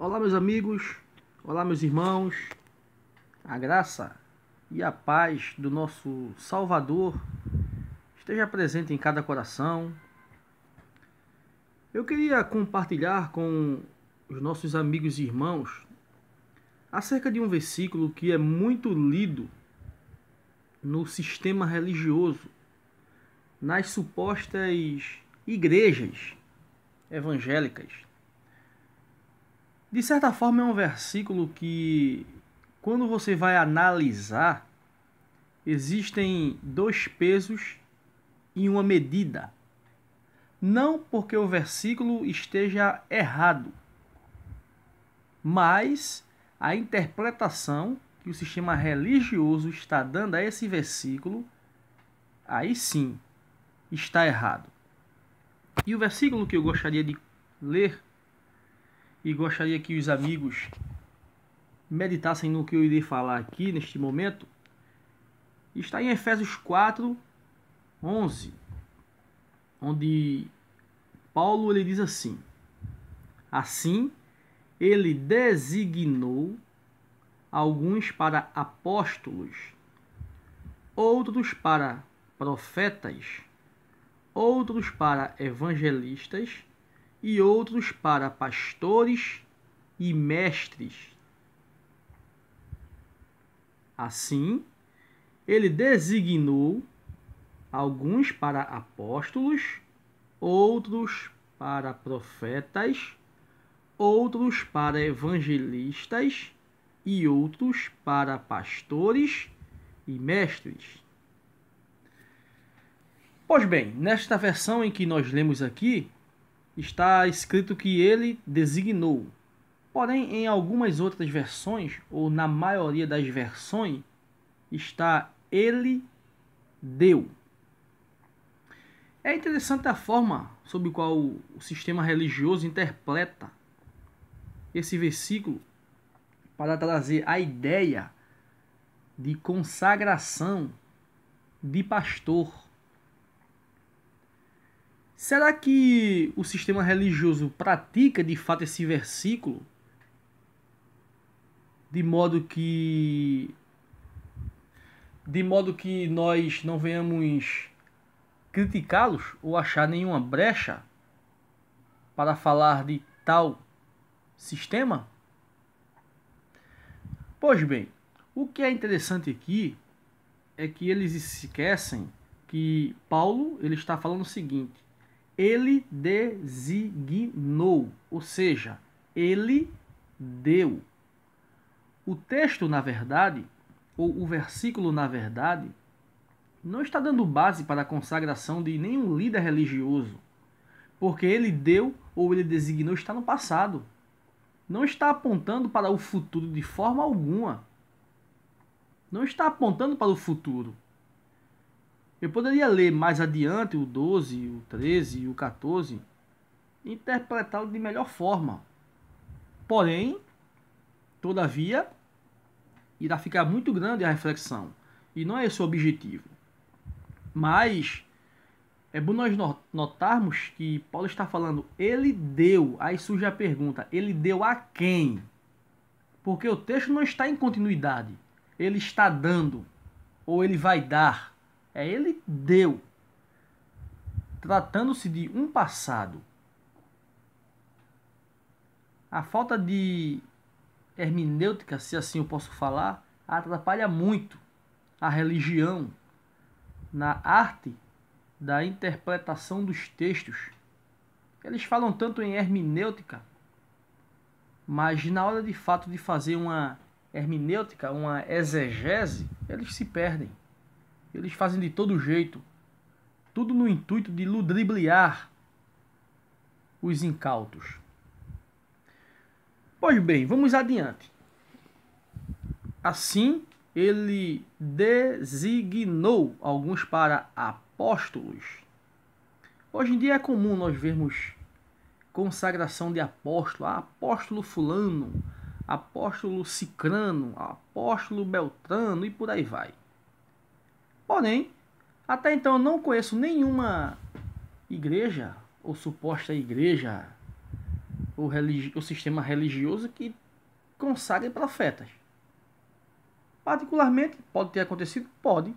Olá, meus amigos, olá, meus irmãos, a graça e a paz do nosso Salvador esteja presente em cada coração. Eu queria compartilhar com os nossos amigos e irmãos acerca de um versículo que é muito lido no sistema religioso, nas supostas igrejas evangélicas. De certa forma, é um versículo que, quando você vai analisar, existem dois pesos e uma medida. Não porque o versículo esteja errado, mas a interpretação que o sistema religioso está dando a esse versículo, aí sim está errado. E o versículo que eu gostaria de ler, e gostaria que os amigos meditassem no que eu irei falar aqui neste momento, está em Efésios 4:11, onde Paulo ele diz assim: assim, ele designou alguns para apóstolos, outros para profetas, outros para evangelistas e outros para pastores e mestres. Assim, ele designou alguns para apóstolos, outros para profetas, outros para evangelistas e outros para pastores e mestres. Pois bem, nesta versão em que nós lemos aqui, está escrito que ele designou. Porém, em algumas outras versões, ou na maioria das versões, está ele deu. É interessante a forma sob qual o sistema religioso interpreta esse versículo para trazer a ideia de consagração de pastor. Será que o sistema religioso pratica de fato esse versículo de modo que nós não venhamos criticá-los ou achar nenhuma brecha para falar de tal sistema? Pois bem, o que é interessante aqui é que eles esquecem que Paulo ele está falando o seguinte: ele designou, ou seja, ele deu. O texto, na verdade, ou o versículo, na verdade, não está dando base para a consagração de nenhum líder religioso, porque ele deu ou ele designou está no passado. Não está apontando para o futuro de forma alguma. Não está apontando para o futuro. Eu poderia ler mais adiante o 12, o 13 e o 14 e interpretá-lo de melhor forma. Porém, todavia, irá ficar muito grande a reflexão. E não é esse o objetivo. Mas é bom nós notarmos que Paulo está falando, ele deu. Aí surge a pergunta, ele deu a quem? Porque o texto não está em continuidade. Ele está dando, ou ele vai dar. É ele deu. Tratando-se de um passado. A falta de hermenêutica, se assim eu posso falar, atrapalha muito a religião na arte da interpretação dos textos. Eles falam tanto em hermenêutica, mas na hora de fato de fazer uma hermenêutica, uma exegese, eles se perdem. Eles fazem de todo jeito, tudo no intuito de ludibriar os incautos. Pois bem, vamos adiante. Assim, ele designou alguns para apóstolos. Hoje em dia é comum nós vermos consagração de apóstolo, apóstolo fulano, apóstolo cicrano, apóstolo beltrano e por aí vai. Porém, até então eu não conheço nenhuma igreja ou suposta igreja o sistema religioso que consagra profetas. Particularmente, pode ter acontecido? Pode.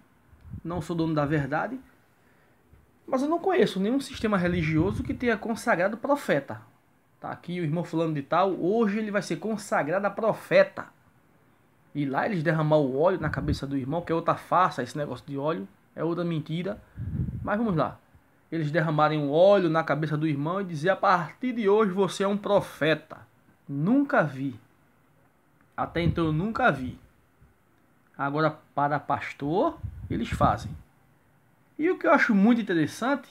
Não sou dono da verdade. Mas eu não conheço nenhum sistema religioso que tenha consagrado profeta. Tá aqui o irmão fulano de tal, hoje ele vai ser consagrado a profeta. E lá eles derramar o óleo na cabeça do irmão, que é outra farsa esse negócio de óleo, é outra mentira. Mas vamos lá. Eles derramarem o óleo na cabeça do irmão e dizer: a partir de hoje você é um profeta. Nunca vi. Até então eu nunca vi. Agora, para pastor, eles fazem. E o que eu acho muito interessante,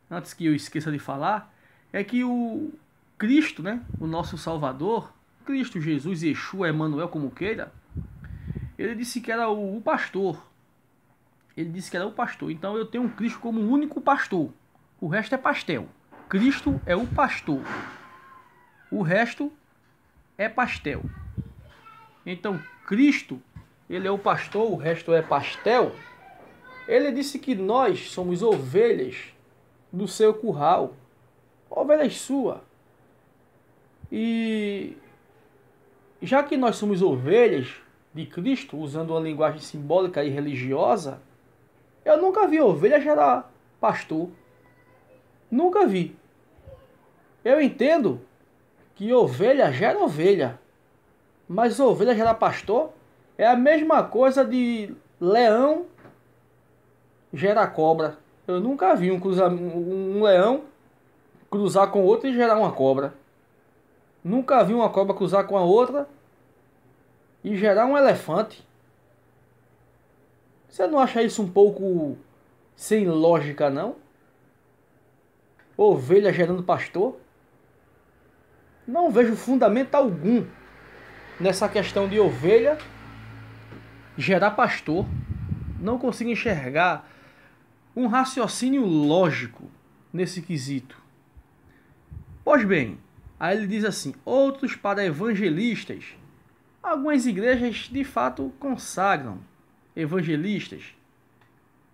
antes que eu esqueça de falar, é que o Cristo, né, o nosso Salvador, Cristo Jesus, Yeshua, Emmanuel, como queira, ele disse que era o pastor. Ele disse que era o pastor. Então eu tenho um Cristo como o único pastor. O resto é pastel. Cristo é o pastor. O resto é pastel. Então Cristo, ele é o pastor, o resto é pastel. Ele disse que nós somos ovelhas do seu curral. Ovelhas sua. E já que nós somos ovelhas de Cristo, usando uma linguagem simbólica e religiosa, eu nunca vi ovelha gerar pastor. Nunca vi. Eu entendo que ovelha gera ovelha. Mas ovelha gerar pastor é a mesma coisa de leão gerar cobra. Eu nunca vi um leão cruzar com outro e gerar uma cobra. Nunca vi uma cobra cruzar com a outra e gerar um elefante. Você não acha isso um pouco sem lógica, não? Ovelha gerando pastor? Não vejo fundamento algum nessa questão de ovelha gerar pastor. Não consigo enxergar um raciocínio lógico nesse quesito. Pois bem, aí ele diz assim: outros para evangelistas. Algumas igrejas de fato consagram evangelistas,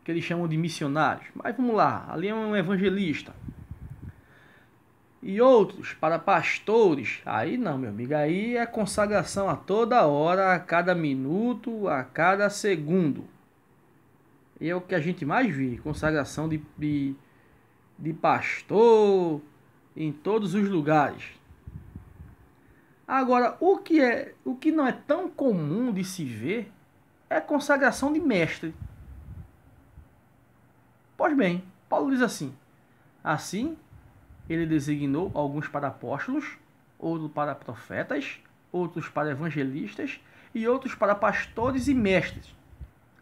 que eles chamam de missionários. Mas vamos lá, ali é um evangelista. E outros para pastores. Aí não, meu amigo, aí é consagração a toda hora, a cada minuto, a cada segundo. E é o que a gente mais vê, consagração de pastor em todos os lugares. Agora, o que não é tão comum de se ver é consagração de mestre. Pois bem, Paulo diz assim: assim, ele designou alguns para apóstolos, outros para profetas, outros para evangelistas e outros para pastores e mestres.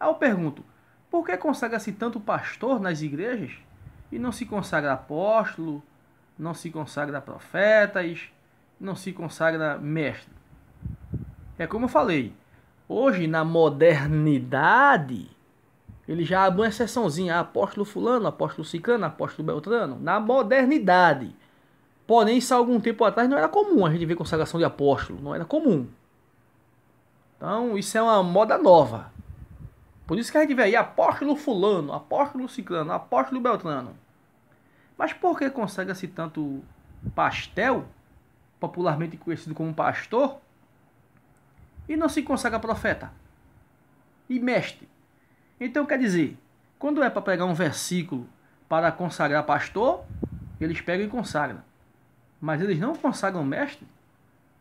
Aí eu pergunto: por que consagra-se tanto pastor nas igrejas e não se consagra apóstolo, não se consagra profetas, não se consagra mestre? É como eu falei, hoje na modernidade, ele já abre uma exceçãozinha: apóstolo fulano, apóstolo ciclano, apóstolo beltrano. Na modernidade. Porém, isso há algum tempo atrás não era comum a gente ver consagração de apóstolo. Não era comum. Então, isso é uma moda nova. Por isso que a gente vê aí apóstolo fulano, apóstolo ciclano, apóstolo beltrano. Mas por que consagra-se tanto pastel, popularmente conhecido como pastor, e não se consagra profeta e mestre? Então quer dizer, quando é para pegar um versículo para consagrar pastor, eles pegam e consagram. Mas eles não consagram mestre,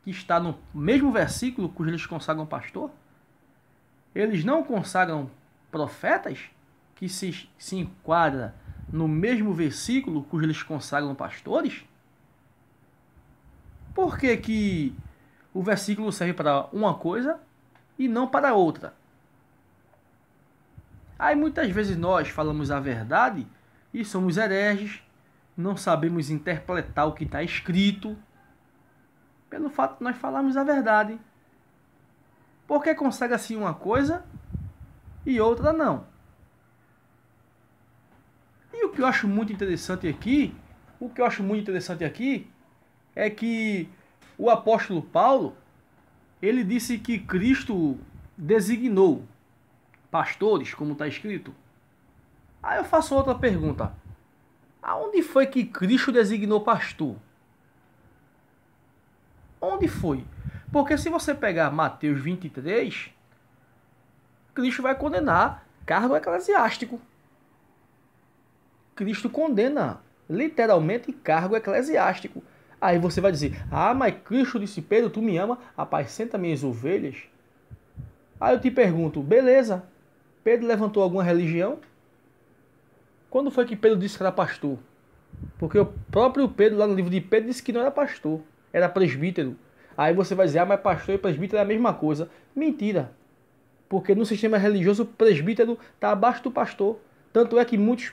que está no mesmo versículo cujo eles consagram pastor. Eles não consagram profetas, que se enquadra no mesmo versículo cujo eles consagram pastores. Por que que o versículo serve para uma coisa e não para outra? Aí muitas vezes nós falamos a verdade e somos hereges, não sabemos interpretar o que está escrito, pelo fato de nós falarmos a verdade. Por que consagra-se uma coisa e outra não? E o que eu acho muito interessante aqui, é que o apóstolo Paulo, ele disse que Cristo designou pastores, como está escrito. Aí eu faço outra pergunta: aonde foi que Cristo designou pastor? Onde foi? Porque se você pegar Mateus 23, Cristo vai condenar cargo eclesiástico. Cristo condena literalmente cargo eclesiástico. Aí você vai dizer, mas Cristo disse, Pedro, tu me ama, apacenta minhas ovelhas. Aí eu te pergunto, beleza, Pedro levantou alguma religião? Quando foi que Pedro disse que era pastor? Porque o próprio Pedro, lá no livro de Pedro, disse que não era pastor, era presbítero. Aí você vai dizer, mas pastor e presbítero é a mesma coisa. Mentira. Porque no sistema religioso, o presbítero está abaixo do pastor. Tanto é que muitos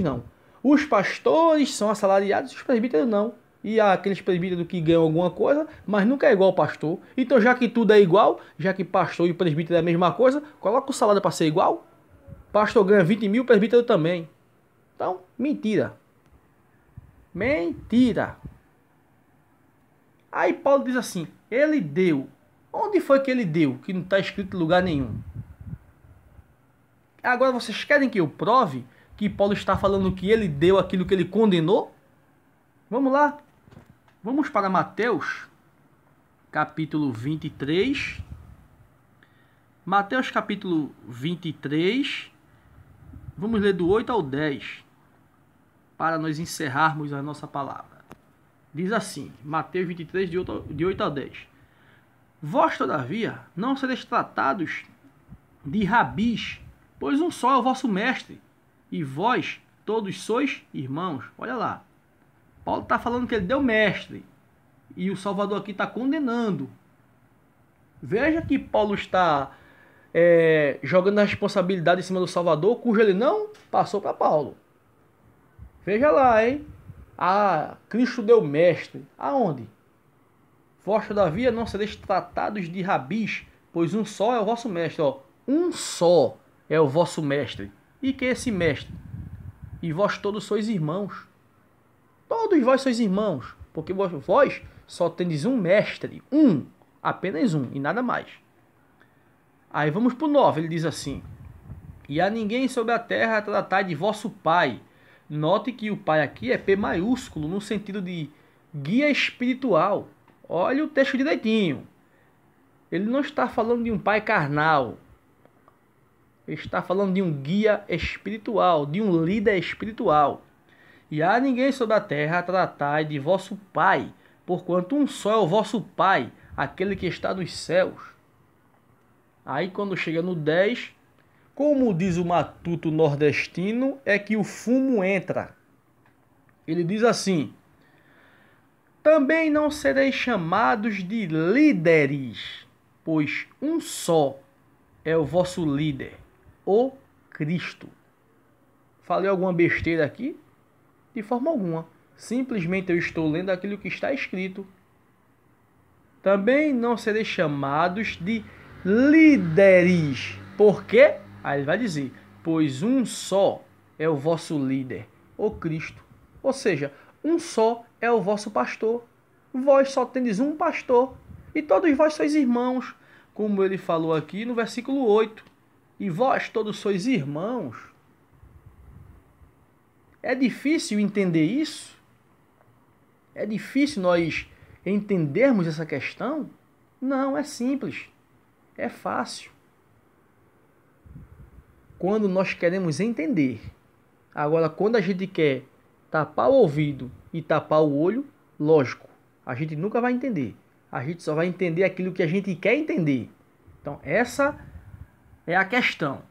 não. Os pastores são assalariados e os presbíteros não. E há aqueles presbíteros que ganham alguma coisa, mas nunca é igual ao pastor. Então, já que tudo é igual, já que pastor e presbítero é a mesma coisa, coloca o salário para ser igual. Pastor ganha 20 mil, presbítero também. Então, mentira. Mentira. Aí Paulo diz assim, ele deu. Onde foi que ele deu? Que não está escrito em lugar nenhum. Agora vocês querem que eu prove que Paulo está falando que ele deu aquilo que ele condenou? Vamos lá. Vamos para Mateus, capítulo 23. Mateus, capítulo 23. Vamos ler do 8 ao 10. Para nós encerrarmos a nossa palavra. Diz assim, Mateus 23, de 8 ao 10. Vós, todavia, não sereis tratados de rabis, pois um só é o vosso mestre, e vós todos sois irmãos. Olha lá, Paulo está falando que ele deu mestre, e o Salvador aqui está condenando. Veja que Paulo está jogando a responsabilidade em cima do Salvador, cujo ele não passou para Paulo. Veja lá, hein? Cristo deu mestre. Aonde? Vós, todavia, não sereis tratados de rabis, pois um só é o vosso mestre. Um só é o vosso mestre. E quem é esse mestre? E vós todos sois irmãos. Todos vós sois irmãos, porque vós só tendes um mestre. Apenas um, e nada mais. Aí vamos para o 9, ele diz assim. E a ninguém sobre a terra tratai de vosso pai. Note que o pai aqui é P maiúsculo, no sentido de guia espiritual. Olha o texto direitinho. Ele não está falando de um pai carnal. Ele está falando de um guia espiritual, de um líder espiritual. E a ninguém sobre a terra tratai de vosso pai, porquanto um só é o vosso pai, aquele que está nos céus. Aí quando chega no 10, como diz o matuto nordestino, é que o fumo entra. Ele diz assim: também não sereis chamados de líderes, pois um só é o vosso líder, o Cristo. Falei alguma besteira aqui? De forma alguma. Simplesmente eu estou lendo aquilo que está escrito. Também não sereis chamados de líderes. Por quê? Aí ele vai dizer, pois um só é o vosso líder, o Cristo. Ou seja, um só é o vosso pastor. Vós só tendes um pastor. E todos vós sois irmãos. Como ele falou aqui no versículo 8. E vós todos sois irmãos. É difícil entender isso? É difícil nós entendermos essa questão? Não, é simples. É fácil. Quando nós queremos entender. Agora, quando a gente quer tapar o ouvido e tapar o olho, lógico, a gente nunca vai entender. A gente só vai entender aquilo que a gente quer entender. Então, essa é a questão.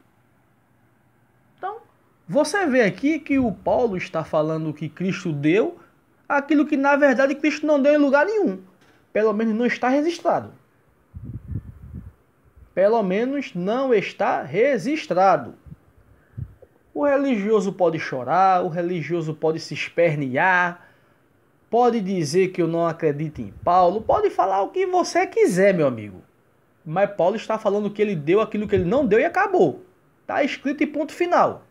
Então, você vê aqui que o Paulo está falando que Cristo deu aquilo que, na verdade, Cristo não deu em lugar nenhum. Pelo menos não está registrado. Pelo menos não está registrado. O religioso pode chorar, o religioso pode se espernear, pode dizer que eu não acredito em Paulo, pode falar o que você quiser, meu amigo. Mas Paulo está falando que ele deu aquilo que ele não deu e acabou. Está escrito e ponto final.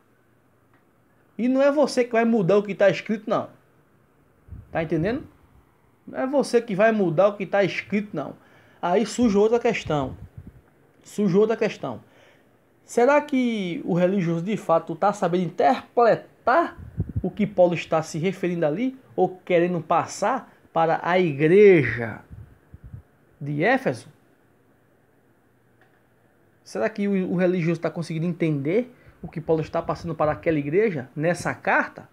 E não é você que vai mudar o que está escrito, não. Tá entendendo? Não é você que vai mudar o que está escrito, não. Aí surge outra questão. Será que o religioso de fato está sabendo interpretar o que Paulo está se referindo ali? Ou querendo passar para a igreja? de Éfeso? Será que o religioso está conseguindo entender o que Paulo está passando para aquela igreja nessa carta?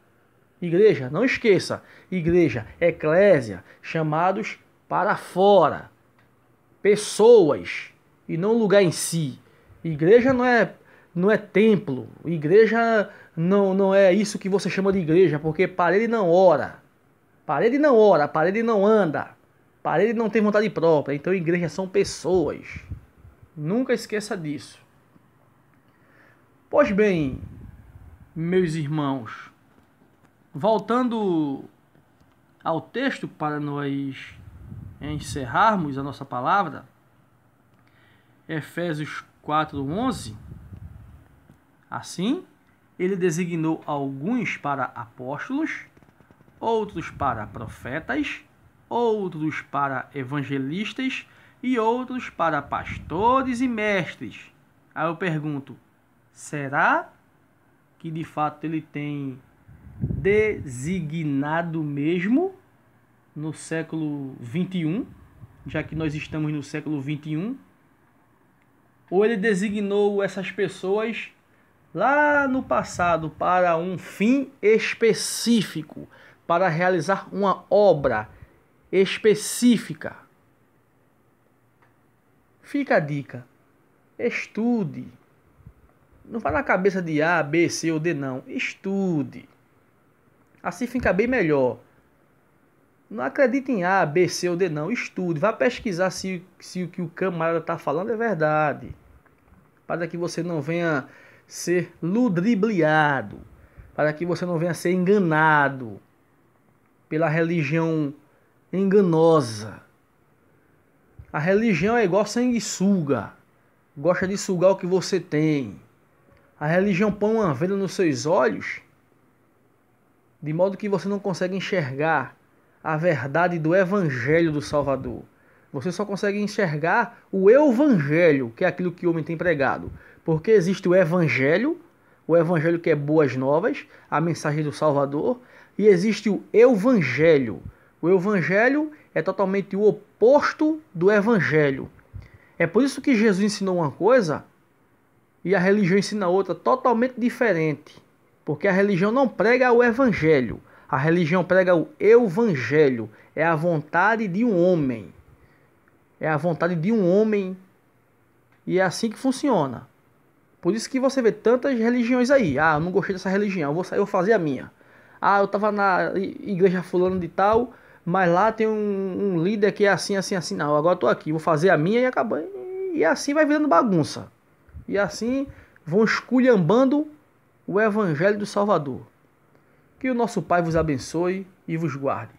Igreja, não esqueça, igreja, eclésia, chamados para fora, pessoas e não lugar em si. Igreja não é templo, igreja não é isso que você chama de igreja, porque parede não ora, parede não ora, parede não anda, parede não tem vontade própria, então igreja são pessoas. Nunca esqueça disso. Pois bem, meus irmãos, voltando ao texto para nós encerrarmos a nossa palavra, Efésios 4:11, assim, ele designou alguns para apóstolos, outros para profetas, outros para evangelistas e outros para pastores e mestres. Aí eu pergunto, será que de fato ele tem designado mesmo no século 21, já que nós estamos no século 21? Ou ele designou essas pessoas lá no passado para um fim específico, para realizar uma obra específica? Fica a dica, estude. Não vá na cabeça de A, B, C ou D não, estude. Assim fica bem melhor. Não acredite em A, B, C ou D não, estude. Vá pesquisar se o que o camarada está falando é verdade. Para que você não venha ser ludibriado. Para que você não venha ser enganado pela religião enganosa. A religião é igual sanguessuga. Gosta de sugar o que você tem. A religião põe uma venda nos seus olhos, de modo que você não consegue enxergar a verdade do Evangelho do Salvador. Você só consegue enxergar o Evangelho, que é aquilo que o homem tem pregado. Porque existe o Evangelho que é boas novas, a mensagem do Salvador, e existe o Evangelho. O Evangelho é totalmente o oposto do Evangelho. É por isso que Jesus ensinou uma coisa e a religião ensina outra totalmente diferente. Porque a religião não prega o Evangelho. A religião prega o Evangelho. É a vontade de um homem. É a vontade de um homem. E é assim que funciona. Por isso que você vê tantas religiões aí. Ah, eu não gostei dessa religião, eu vou sair, eu vou fazer a minha. Ah, eu estava na igreja fulano de tal, mas lá tem um líder que é assim, assim, assim. Não, agora eu estou aqui, vou fazer a minha e acabou. E assim vai virando bagunça. E assim vão esculhambando o Evangelho do Salvador. Que o nosso Pai vos abençoe e vos guarde.